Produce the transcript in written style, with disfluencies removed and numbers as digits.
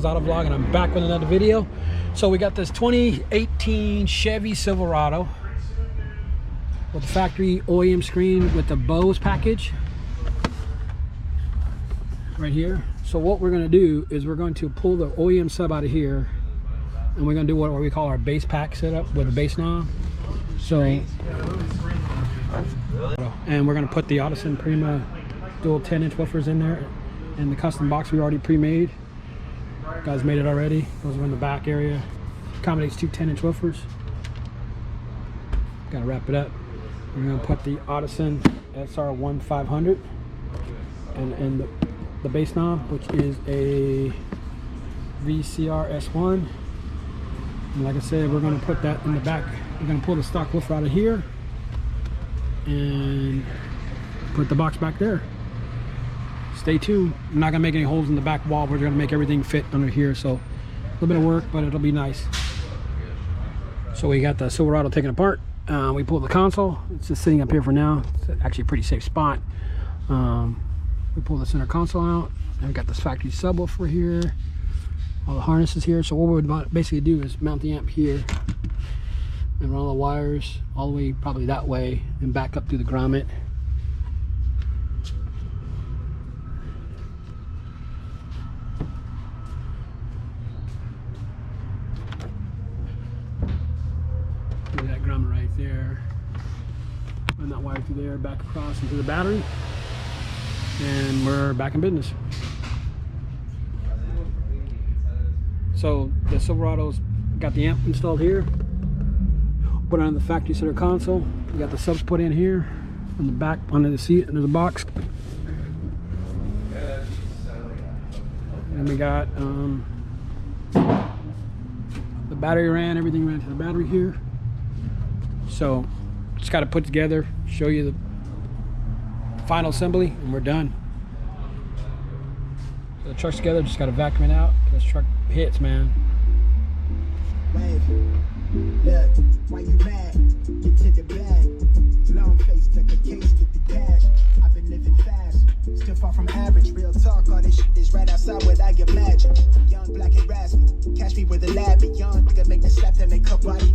Auto Vlog, and I'm back with another video. So we got this 2018 Chevy Silverado with the factory OEM screen with the Bose package right here. So what we're going to do is we're going to pull the OEM sub out of here, and we're going to do what we call our base pack setup with a bass knob. So, and we're going to put the Audison Prima dual 10-inch woofers in there, and the custom box we already pre-made. Guys made it already. Those are in the back area. Accommodates two 10-inch woofers. Got to wrap it up. We're going to put the Audison SR1.500 and the bass knob, which is a VCR-S1. And like I said, we're going to put that in the back. We're going to pull the stock woofer out of here and put the box back there. Stay tuned. I'm not going to make any holes in the back wall. We're going to make everything fit under here. So a little bit of work, but it'll be nice. So we got the Silverado taken apart. We pulled the console. It's just sitting up here for now. It's actually a pretty safe spot. We pulled the center console out, and we got this factory subwoofer here. All the harnesses here. So what we would basically do is mount the amp here and run all the wires all the way probably that way and back up through the grommet. Look at that grommet right there. Run that wire through there, back across into the battery, and we're back in business. So the Silverado's got the amp installed here. Put on the factory center console. We got the subs put in here on the back under the seat under the box. And we got the battery ran. Everything ran to the battery here. So just got to put together, show you the final assembly, and we're done. So the truck's together, just got to vacuum it out. This truck hits, man. Look, why you mad? Get to the bag. Long face, took a case, get the cash. I've been living fast, still far from average. Real talk, all this shit is right outside what I imagine. Young, black, and raspy. Catch me with a lab, but young nigga make the slap that make her body